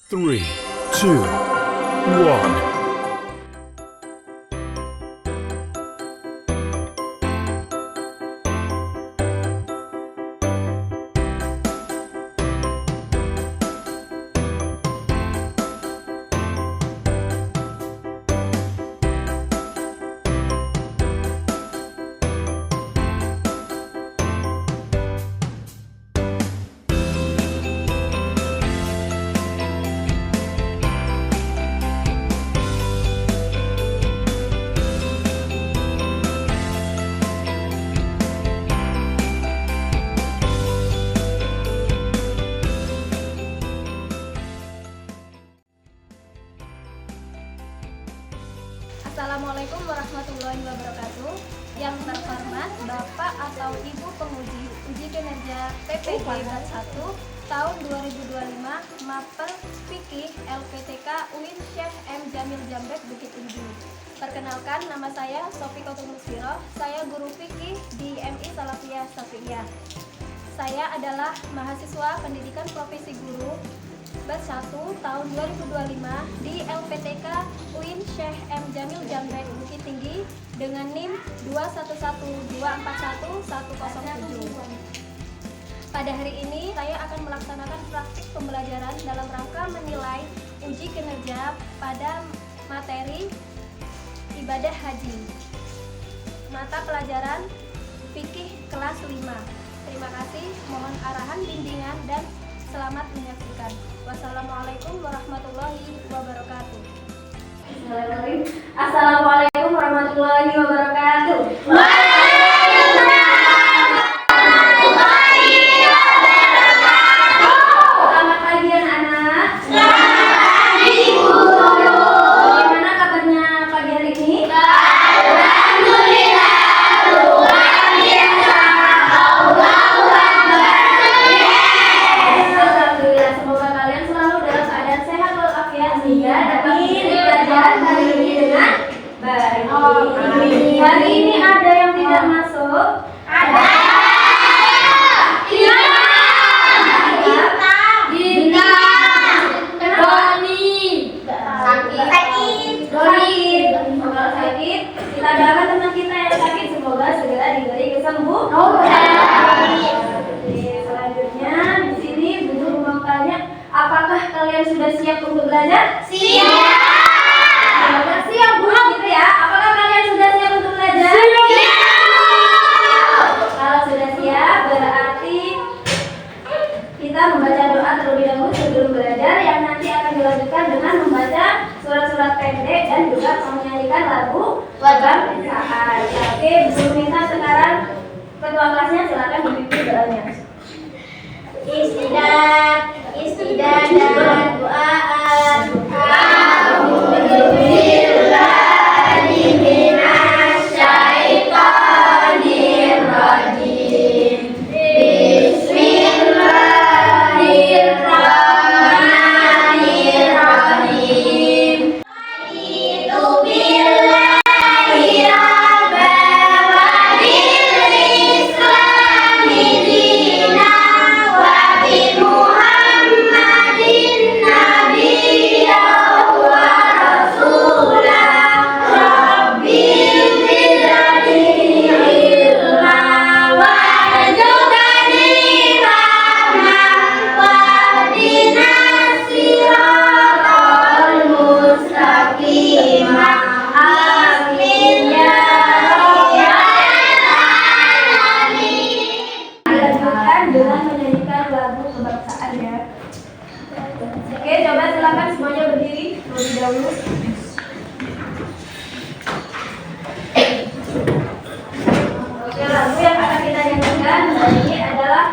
3, 2, 1. Assalamualaikum warahmatullahi wabarakatuh. Yang terhormat Bapak atau Ibu penguji uji kinerja PPG Bab 1 tahun 2025 Mapel Fikih LPTK UIN Syekh M. Jamil Jamrek Bukit Tinggi. Perkenalkan, nama saya Sofi Kotul Musbiro. Saya guru fikih di MI Salafiyah Syafi'iyah. Saya adalah mahasiswa pendidikan profesi guru Bab 1 tahun 2025 di LPTK UIN Syekh M. Jamil Jamrek Bukit Tinggi dengan NIM 211241107. Pada hari ini saya akan melaksanakan praktik pembelajaran dalam rangka menilai uji kinerja pada materi ibadah haji. Mata pelajaran fikih kelas 5. Terima kasih, mohon arahan bimbingan dan selamat menyaksikan. Wassalamualaikum warahmatullahi wabarakatuh. Assalamualaikum warahmatullahi wabarakatuh. Selamat pagi anak-anak. Selamat pagi guru. Bagaimana kabarnya pagi hari ini? Alhamdulillah luar biasa. Allahu Alhamdulillah, semoga kalian selalu dalam keadaan sehat walafiat sehingga dapat mengikuti pelajaran hari ini dengan baik. Hari ini ada yang tidak masuk? Ada. Kalau sakit, kita doakan teman kita yang sakit semoga segera diberi kesembuhan. Selanjutnya di sini guru mau tanya, apakah kalian sudah siap untuk belajar? Siap. Siap Bu, gitu ya. Apakah kalian sudah siap untuk belajar? Siap. Kalau sudah siap, berarti kita membaca doa terlebih dahulu sebelum belajar, yang nanti akan dilanjutkan dengan membaca surat-surat pendek dan juga menyanyikan lagu kebangsaan. Oke, guru minta sekarang ketua kelasnya silakan dipimpin doanya. Istidah dan doaan. A'udzubillahi minasyaitonir rajim. Bismillahirrahmanirrahim. Itu billahi rabbal wa bil islami dinan wa bi Muhammadin nabiyyan wa rasulan rabbil zidni ilma warzuqni rahmah wahdina siratal mustaqim. Amin ya rabbal alamin. Dilanjutkan dengan menyanyikan lagu kebangsaan ya. Oke, coba silakan semuanya berdiri terlebih dahulu. Oke, lagu yang akan kita nyanyikan hari ini adalah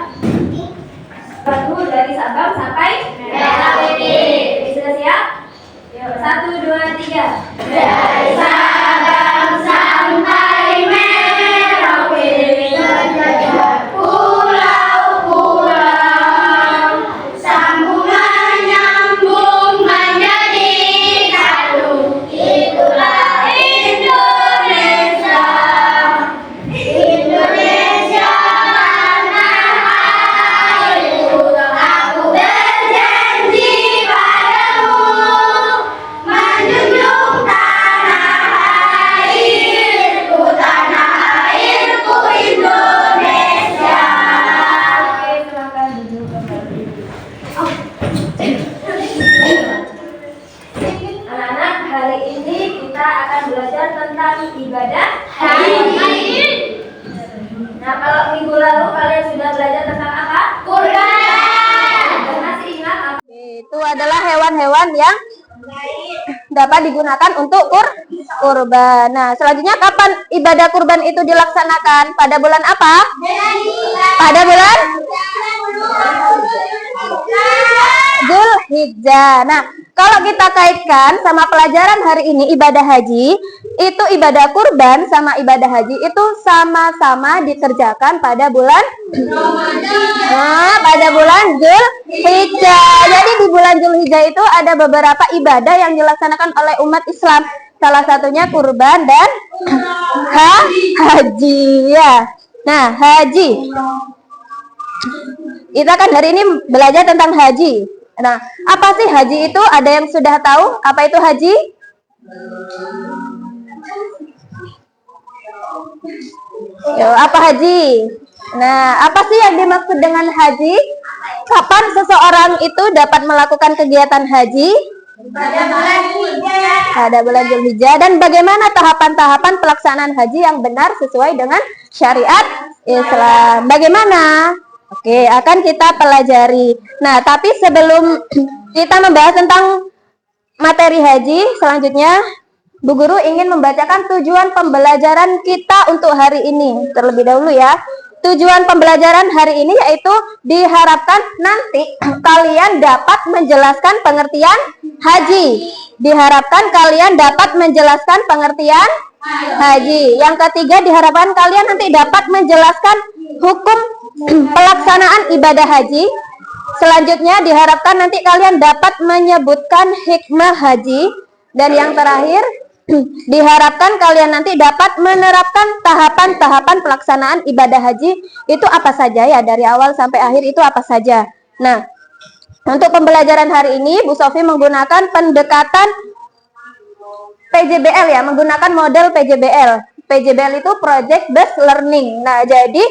lagu dari Sabang sampai Merah Putih. Sudah siap? Yuk, 1, 2, 3. Dari Sabang sampai Merah Putih, pulau-pulau sambungan nyambung menjadi satu. Itulah Indonesia. Indonesia tanah airku, aku Haji. Nah, kalau minggu lalu kalian sudah belajar tentang apa? Kurban. Dan masih ingat apa? Itu adalah hewan-hewan yang dapat digunakan untuk kurban. Nah, selanjutnya kapan ibadah kurban itu dilaksanakan? Pada bulan apa? Pada bulan Zulhijjah. Nah, kalau kita kaitkan sama pelajaran hari ini ibadah haji, itu ibadah kurban sama ibadah haji itu sama-sama dikerjakan pada bulan pada bulan Zulhijjah. Jadi di bulan Zulhijjah itu ada beberapa ibadah yang dilaksanakan oleh umat Islam. Salah satunya kurban dan haji ya. Nah, haji. Kita kan hari ini belajar tentang haji. Nah, apa sih haji itu? Ada yang sudah tahu apa itu haji? Yo, apa haji? Nah, apa sih yang dimaksud dengan haji? Kapan seseorang itu dapat melakukan kegiatan haji? Pada bulan Zulhijjah. Dan bagaimana tahapan-tahapan pelaksanaan haji yang benar sesuai dengan syariat Islam? Bagaimana? Oke, akan kita pelajari. Nah, tapi sebelum kita membahas tentang materi haji, selanjutnya Bu Guru ingin membacakan tujuan pembelajaran kita untuk hari ini. Terlebih dahulu ya. Tujuan pembelajaran hari ini yaitu diharapkan nanti kalian dapat menjelaskan pengertian haji. Diharapkan kalian dapat menjelaskan pengertian haji. Yang ketiga, diharapkan kalian nanti dapat menjelaskan hukum pelaksanaan ibadah haji. Selanjutnya diharapkan nanti kalian dapat menyebutkan hikmah haji. Dan yang terakhir, diharapkan kalian nanti dapat menerapkan tahapan-tahapan pelaksanaan ibadah haji. Itu apa saja ya, dari awal sampai akhir itu apa saja. Nah, untuk pembelajaran hari ini Bu Sofi menggunakan pendekatan PJBL ya, menggunakan model PJBL. PJBL itu Project Based Learning. Nah, jadi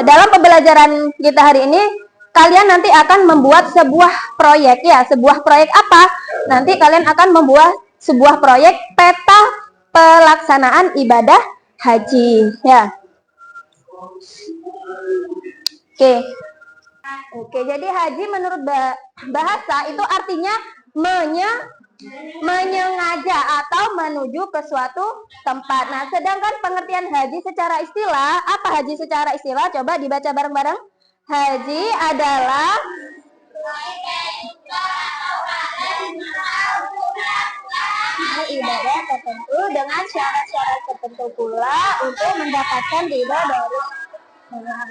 dalam pembelajaran kita hari ini kalian nanti akan membuat sebuah proyek ya. Sebuah proyek apa? Nanti kalian akan membuat sebuah proyek peta pelaksanaan ibadah haji ya. Oke, jadi haji menurut bahasa itu artinya menyengaja atau menuju ke suatu tempat. Nah, sedangkan pengertian haji secara istilah, apa haji secara istilah? Coba dibaca bareng-bareng. Haji adalah ibadah tertentu dengan syarat-syarat tertentu pula untuk mendapatkan ridho dari Allah.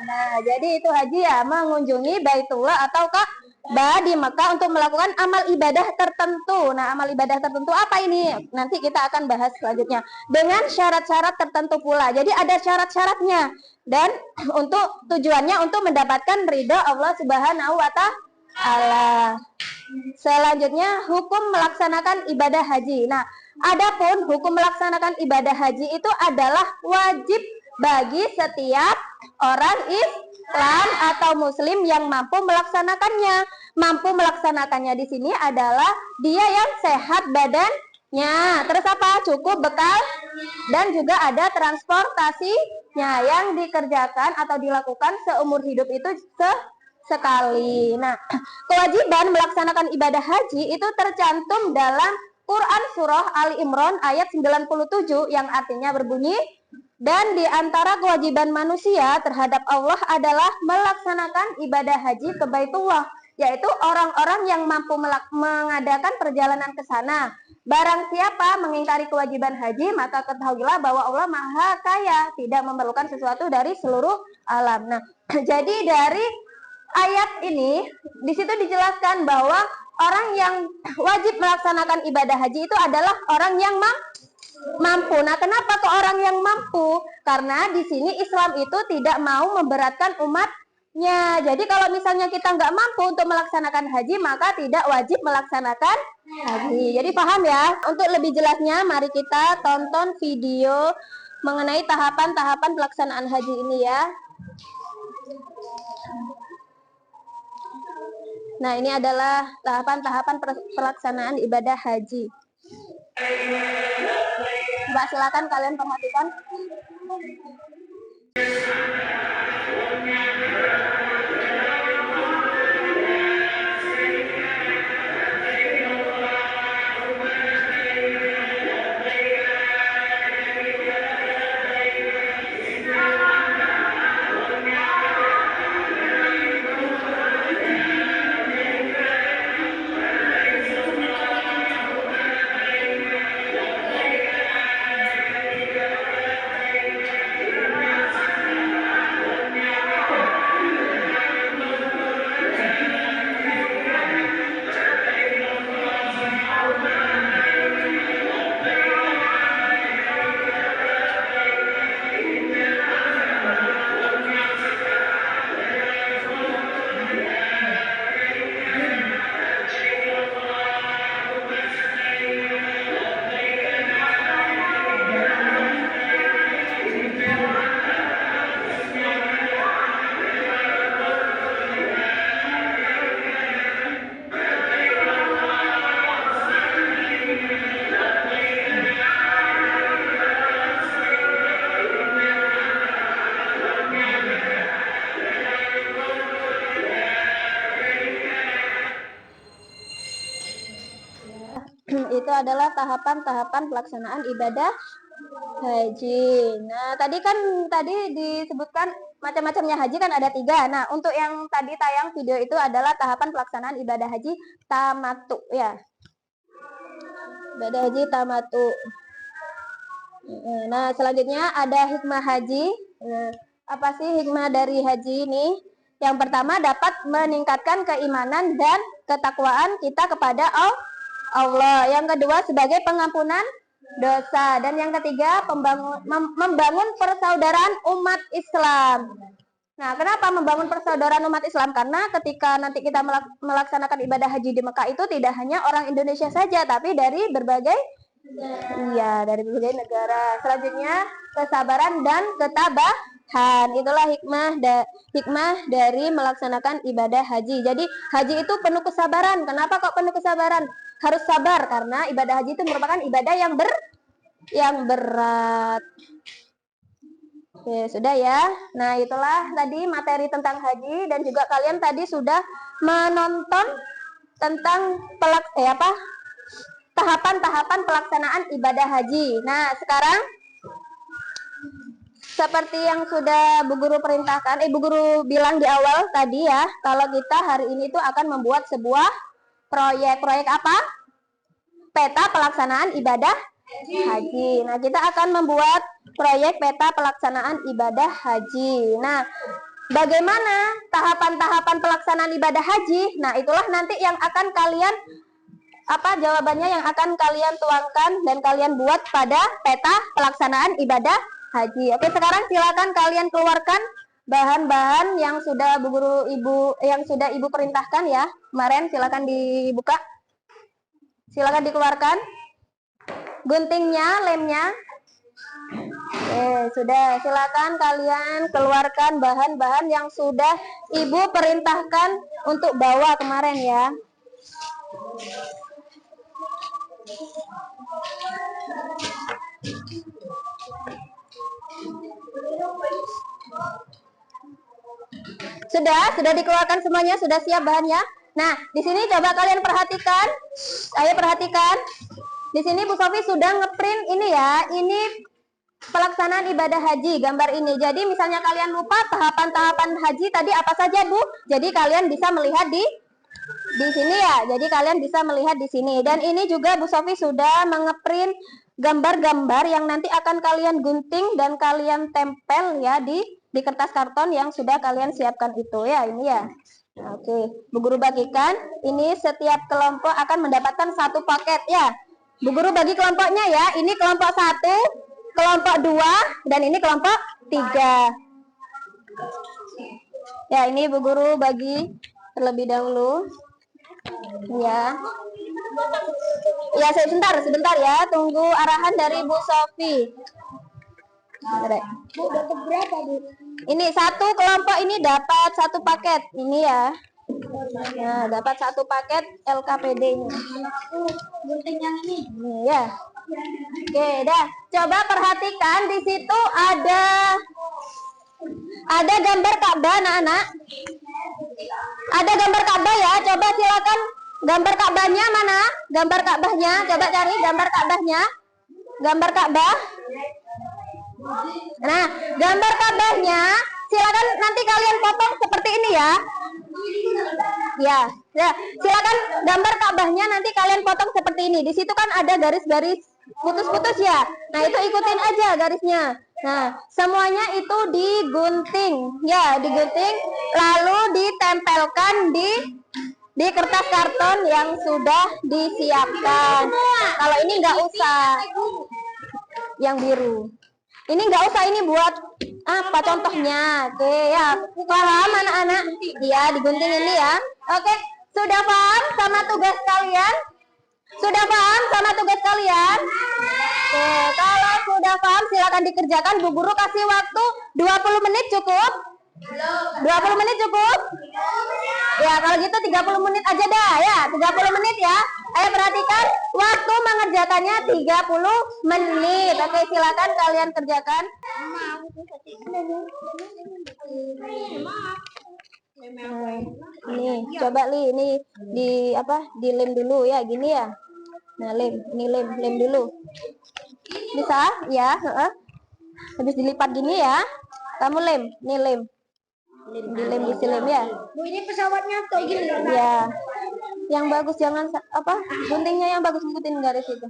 Nah, jadi itu haji ya, mengunjungi Baitullah atau Ka'bah di Mekah untuk melakukan amal ibadah tertentu. Nah, amal ibadah tertentu apa ini? Nanti kita akan bahas selanjutnya. Dengan syarat-syarat tertentu pula. Jadi ada syarat-syaratnya. Dan untuk tujuannya untuk mendapatkan ridho Allah Subhanahu wa Ta'ala. Selanjutnya hukum melaksanakan ibadah haji. Nah, adapun hukum melaksanakan ibadah haji itu adalah wajib bagi setiap orang Islam atau Muslim yang mampu melaksanakannya. Mampu melaksanakannya di sini adalah dia yang sehat badannya, terus apa? Cukup bekal dan juga ada transportasinya yang dikerjakan atau dilakukan seumur hidup itu sekali. Nah, kewajiban melaksanakan ibadah haji itu tercantum dalam Quran Surah Ali Imran ayat 97 yang artinya berbunyi, dan di antara kewajiban manusia terhadap Allah adalah melaksanakan ibadah haji ke Baitullah, yaitu orang-orang yang mampu mengadakan perjalanan ke sana. Barang siapa mengingkari kewajiban haji, maka ketahuilah bahwa Allah Maha Kaya, tidak memerlukan sesuatu dari seluruh alam. Nah, jadi dari ayat ini, di situ dijelaskan bahwa orang yang wajib melaksanakan ibadah haji itu adalah orang yang mampu. Nah, kenapa ke orang yang mampu? Karena di sini Islam itu tidak mau memberatkan umatnya. Jadi kalau misalnya kita nggak mampu untuk melaksanakan haji, maka tidak wajib melaksanakan haji. Jadi paham ya? Untuk lebih jelasnya, mari kita tonton video mengenai tahapan-tahapan pelaksanaan haji ini ya. Nah, ini adalah tahapan-tahapan pelaksanaan ibadah haji. Coba silakan kalian perhatikan. Itu adalah tahapan-tahapan pelaksanaan ibadah haji. Nah, tadi disebutkan macam-macamnya haji kan ada 3. Nah, untuk yang tadi tayang video itu adalah tahapan pelaksanaan ibadah haji tamattu ya. Ibadah haji tamattu. Nah, selanjutnya ada hikmah haji. Nah, apa sih hikmah dari haji ini? Yang pertama dapat meningkatkan keimanan dan ketakwaan kita kepada Allah. Yang kedua sebagai pengampunan dosa. Dan yang ketiga membangun persaudaraan umat Islam. Nah, kenapa membangun persaudaraan umat Islam? Karena ketika nanti kita melaksanakan ibadah haji di Mekah itu tidak hanya orang Indonesia saja, tapi dari berbagai dari berbagai negara. Selanjutnya kesabaran dan ketabahan. Itulah hikmah dari melaksanakan ibadah haji. Jadi haji itu penuh kesabaran. Kenapa kok penuh kesabaran? Harus sabar karena ibadah haji itu merupakan ibadah yang berat. Oke, sudah ya. Nah, itulah tadi materi tentang haji dan juga kalian tadi sudah menonton tentang tahapan-tahapan pelaksanaan ibadah haji. Nah, sekarang seperti yang sudah Bu Guru perintahkan, Bu Guru bilang di awal tadi ya, kalau kita hari ini tuh akan membuat sebuah proyek apa? Peta pelaksanaan ibadah haji. Nah, kita akan membuat proyek peta pelaksanaan ibadah haji. Nah, bagaimana tahapan-tahapan pelaksanaan ibadah haji? Nah, itulah nanti yang akan kalian jawabannya yang akan kalian tuangkan dan kalian buat pada peta pelaksanaan ibadah haji. Oke, sekarang silakan kalian keluarkan bahan-bahan yang sudah Ibu perintahkan ya. Kemarin silakan dibuka. Silakan dikeluarkan. Guntingnya, lemnya. Sudah. Silakan kalian keluarkan bahan-bahan yang sudah Ibu perintahkan untuk bawa kemarin ya. Sudah dikeluarkan semuanya, sudah siap bahannya. Nah, di sini coba kalian perhatikan. Ayo perhatikan. Di sini Bu Sofi sudah ngeprint ini ya. Ini pelaksanaan ibadah haji, gambar ini. Jadi misalnya kalian lupa tahapan-tahapan haji tadi apa saja, Bu? Jadi kalian bisa melihat di sini ya. Jadi kalian bisa melihat di sini. Dan ini juga Bu Sofi sudah mengeprint gambar-gambar yang nanti akan kalian gunting dan kalian tempel ya di kertas karton yang sudah kalian siapkan itu ya, ini ya. Oke, Bu Guru bagikan. Ini setiap kelompok akan mendapatkan 1 paket ya. Bu Guru bagi kelompoknya ya. Ini kelompok 1, kelompok 2, dan ini kelompok 3. Ya, ini Bu Guru bagi terlebih dahulu. Ya. Ya, sebentar ya. Tunggu arahan dari Bu Sofi. Berapa, Bu? Ini 1 kelompok ini dapat 1 paket. Ini ya. Nah, dapat 1 paket LKPD ini. Gunting yang ini. Ini ya. Oke, dah. Coba perhatikan di situ ada gambar Ka'bah, anak-anak. Ada gambar Ka'bah ya. Coba silakan gambar Ka'bahnya mana? Gambar Ka'bahnya. Coba cari gambar Ka'bahnya. Gambar Ka'bah. Nah, gambar Ka'bahnya silakan nanti kalian potong seperti ini ya. Ya, silakan gambar Ka'bahnya nanti kalian potong seperti ini. Di situ kan ada garis-garis putus-putus ya. Nah, itu ikutin aja garisnya. Nah, semuanya itu digunting. Ya, digunting lalu ditempelkan di kertas karton yang sudah disiapkan. Kalau ini nggak usah. Yang biru. Ini nggak usah, ini buat apa contohnya? Oke ya, paham anak-anak? Ya, digunting ini ya. Oke, sudah paham sama tugas kalian? Sudah paham sama tugas kalian? Oke, kalau sudah paham silakan dikerjakan. Bu Guru kasih waktu 20 menit cukup? 20 menit cukup? Ya, kalau gitu 30 menit aja dah ya. 30 menit ya. Ayo perhatikan, waktu mengerjakannya 30 menit. Oke, silakan kalian kerjakan. Nih, coba ini dilem dulu ya, gini ya. Nah, ini lem dulu. Bisa? Ya, habis dilipat gini ya. Kamu lem, nih lem. Dilem lem ya. Bu, ini pesawatnya kayak gini. Ya. Yang bagus jangan guntingnya yang bagus, ikutin garis itu.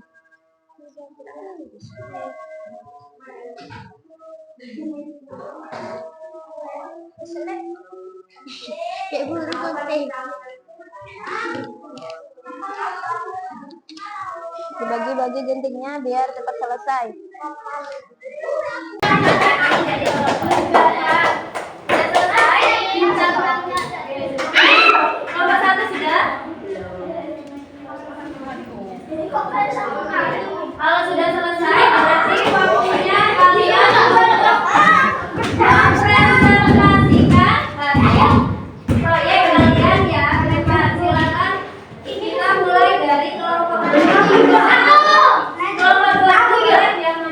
Kayak bulu gunting. Dibagi-bagi guntingnya biar cepat selesai. Nomor 1 sudah. Kalau sudah selesai, berarti waktunya kalian mempresentasikan hasil proyek kalian ya. Silakan kita mulai dari kelompok 1. Kelompok 2 yang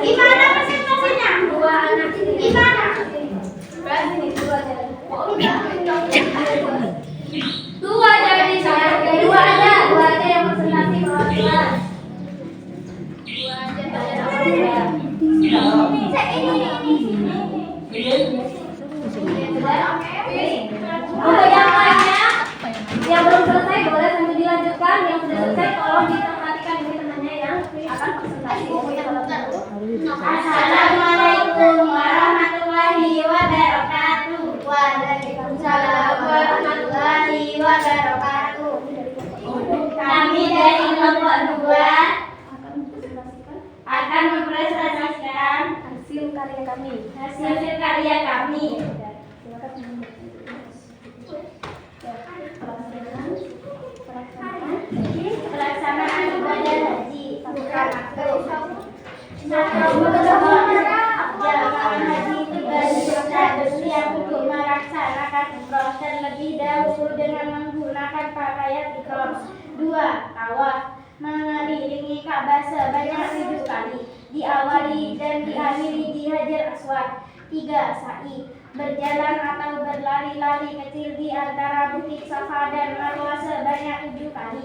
gimana presentasinya? 2 anak ini gimana? Berarti 2 aja. 2 jadi saya. 2 aja yang presentasi perwakilan. 2 aja. Untuk yang lainnya yang belum selesai boleh sambil dilanjutkan. Yang sudah selesai tolong diperhatikan ini temannya yang akan presentasi. Assalamualaikum warahmatullahi wabarakatuh. Waalaikumsalam warahmatullahi wabarakatuh. Kami dari kelompok 2 akan mempresentasikan hasil karya kami. Pelaksanaan ibadah haji. Jamaah haji tiba di kota bersiap untuk melaksanakan umroh terlebih dahulu dengan menggunakan pakaian ihram. 2. Tawaf, mengelilingi Ka'bah sebanyak 7 kali, diawali dan diakhiri di Hajar Aswad. 3. Sa'i, berjalan atau berlari-lari kecil di antara bukit Safa dan Marwah sebanyak 7 kali.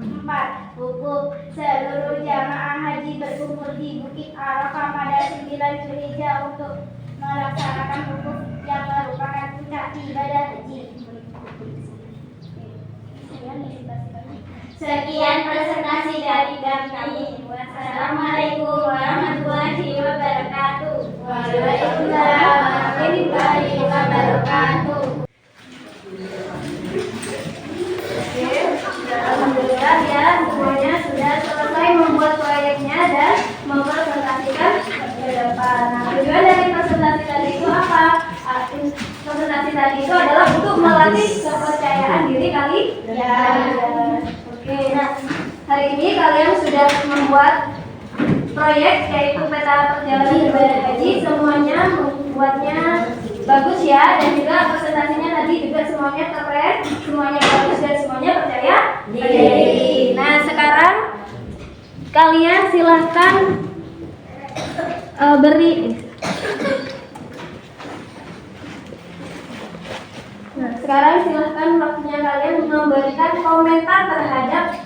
4. Wukuf, seluruh jamaah haji berkumpul di Bukit Arafah pada 9 Zulhijjah untuk melaksanakan wukuf yang merupakan puncak ibadah haji. Sekian presentasi dari kami. Wassalamualaikum warahmatullahi wabarakatuh. Waalaikumsalam warahmatullahi wabarakatuh. Alhamdulillah ya, semuanya sudah selesai membuat proyeknya dan mempresentasikan ke depan. Nah, tujuan dari presentasi tadi itu apa? Presentasi tadi itu adalah untuk melatih kepercayaan diri kalian. Oke, nah hari ini kalian sudah membuat proyek yaitu peta perjalanan ibadah haji. Semuanya membuatnya bagus ya, dan juga presentasinya tadi juga semuanya keren, semuanya bagus dan semuanya percaya Diri. Nah, sekarang kalian silahkan beri. Nah, sekarang silahkan waktunya kalian memberikan komentar terhadap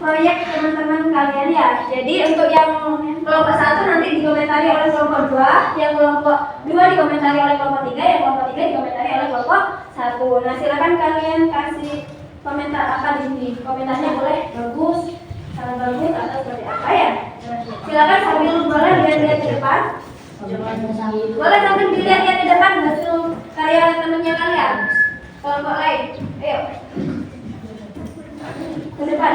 proyek teman-teman kalian ya. Jadi untuk yang kelompok 1 nanti dikomentari oleh kelompok 2, yang kelompok 2 dikomentari oleh kelompok 3, yang kelompok 3 dikomentari oleh kelompok 1. Nah, silakan kalian kasih komentar apa di sini. Komentarnya boleh bagus, sangat bagus atau seperti apa ya. Silakan sambil boleh lihat-lihat ke depan. Boleh sambil dilihat-lihat ke depan hasil karya temannya kalian. Kelompok lain, ayo ke depan.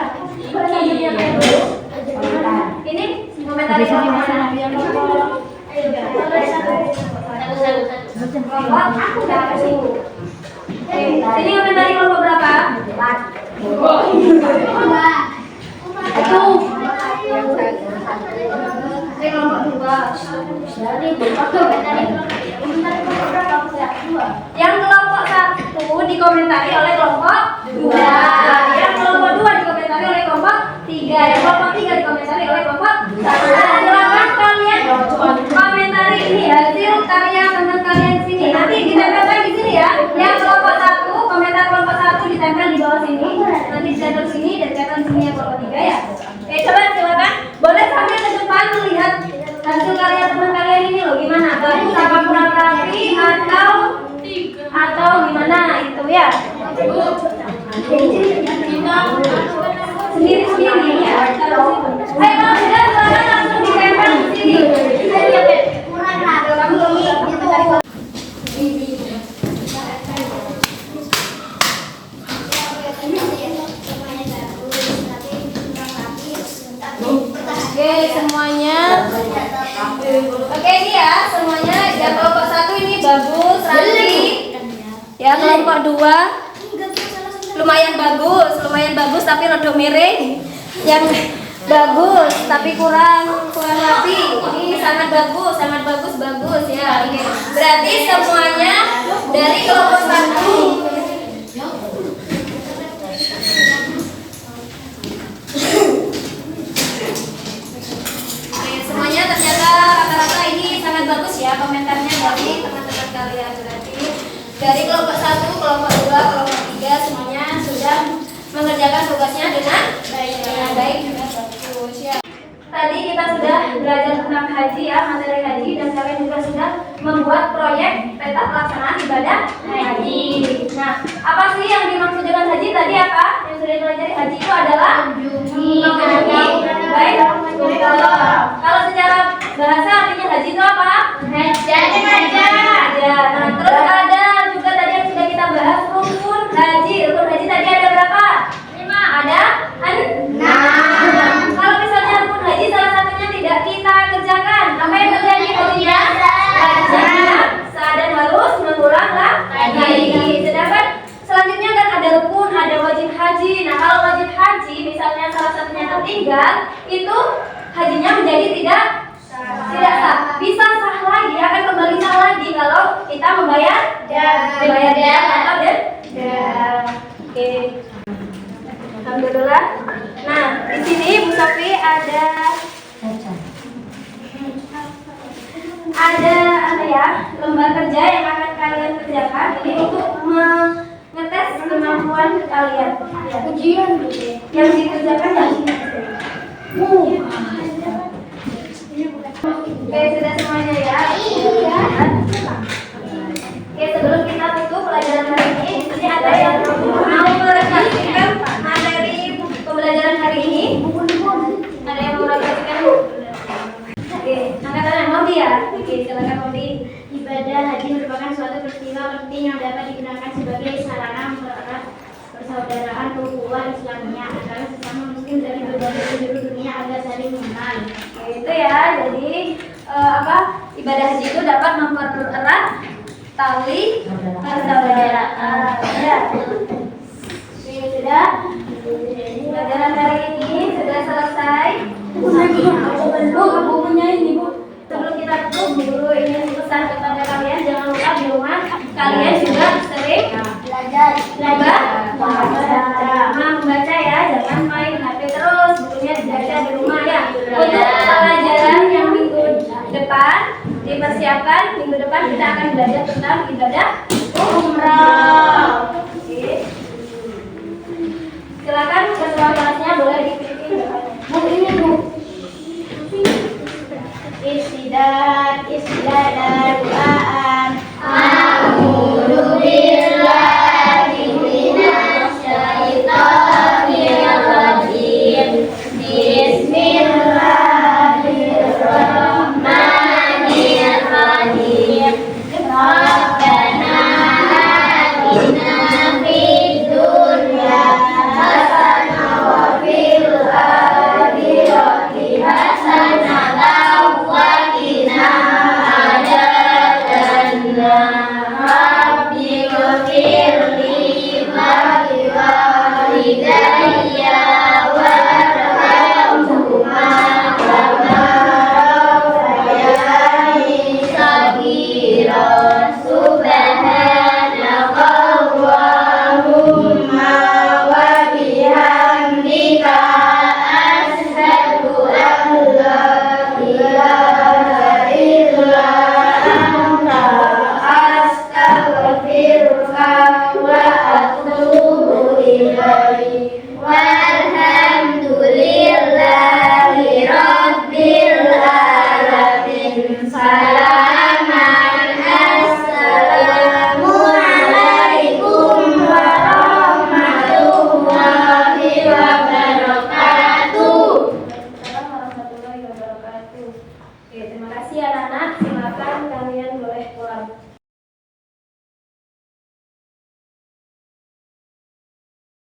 Boleh sambil lihat dulu. Ini komentar kelompok aku udah kasih. Ini komentar kelompok berapa? 4. Itu kelompok 2. Yang kelompok 1 dikomentari oleh kelompok 2. Yang kelompok 2 dikomentari oleh kelompok 3. Yang kelompok 3 dikomentari oleh kelompok 1. Silakan kalian komentari ini hasil karya teman kalian sini. Nanti ditempelkan di sini ya. Yang kelompok 1, komentar kelompok 1 ditempel di bawah sini. Nanti ditempel sini dan ditempel di sini yang kelompok 3 ya. Oke, coba silakan. Boleh sambil ke depan melihat hasil karya teman kalian ini loh. Gimana? Bagus apa kurang rapi atau gimana itu ya? Sendiri-sendiri ya. Ayo kalau sudah silakan langsung ditempel di sini. Oke semuanya. Oke ini ya semuanya. Yang kelompok 1 ini bagus, rapi. Ya kelompok 2 lumayan bagus tapi rada miring. Yang bagus tapi kurang rapi. Ini sangat bagus ya. Oke. Berarti semuanya dari kelompok 1. Semuanya ternyata rata-rata ini sangat bagus ya komentarnya dari teman-teman kalian. Berarti dari kelompok 1, kelompok 2, kelompok 3 semuanya sudah mengerjakan tugasnya dengan baik dengan bagus ya. Tadi kita sudah belajar tentang haji ya, materi haji, dan kalian juga sudah membuat proyek peta pelaksanaan ibadah haji. Nah, apa sih yang dimaksud dengan haji tadi apa? Yang sudah dipelajari haji itu adalah mengunjungi baik. Kalau secara bahasa artinya haji itu apa? Haji. Nah, terus ada juga tadi yang sudah kita bahas rukun haji. Rukun haji tadi ada berapa? 5. Ada 6. Kalau misalnya rukun haji salah satunya tidak kita kerjakan, apa yang terjadi hajinya? Sah dan harus mengulang lagi. Sedangkan selanjutnya kan ada rukun, ada wajib haji. Nah kalau wajib haji misalnya salah satunya tertinggal, itu hajinya menjadi tidak sah. Bisa sah lagi, akan kembali sah lagi kalau kita membayar atau denda. Oke. Alhamdulillah. Nah di sini Bu Sofi ada apa ya, lembar kerja yang akan kalian kerjakan ini untuk mengetes kemampuan kalian. Ujian yang dikerjakan yang Oke, sudah semuanya ya. Oke, sebelum kita tutup pelajaran hari ini, di sini ada yang mau merefleksikan materi pembelajaran hari ini. Ada yang mau merefleksikan? Oke, angkat tangan Modi ya. Oke, silakan Modi. Ibadah haji merupakan suatu peristiwa penting yang dapat digunakan sebagai sarana mempererat persaudaraan ukhuwah Islamiyah antara sesama muslim dari berbagai penjuru dunia agar saling mengenal. Itu ya, jadi ibadah haji itu dapat mempererat tali persaudaraan. Ya. Oke, sudah. Pelajaran hari ini sudah selesai. Bukunya ini Bu. Sebelum kita tutup, guru ingin pesan kepada kalian, jangan lupa di rumah kalian juga sering belajar membaca kita akan belajar tentang ibadah umrah. Oke. Silakan ketua kelasnya boleh dipimpin depannya. Bu, ini Bu. Istidat duaan. A'udzu billahi minasy syaithanir rajim. Bismillahirrahmanirrahim. Rabbana atina fid dunya hasanah wa fil akhirati hasanah wa qina adzabannar. Rabbi ighfirli wa liwalidayya warhamhuma kama rabbayani shaghira. Subhanaka Allahumma wa bihamdika asyhadu an la ilaha illa anta astaghfiruka wa atubu ilaik. Walhamdulillahi rabbil alamin. Salaman. Assalamu alaikum warahmatullahi wabarakatuh. Waalaikumsalam warahmatullahi wabarakatuh. Oke, terima kasih anak-anak. Silakan kalian boleh pulang.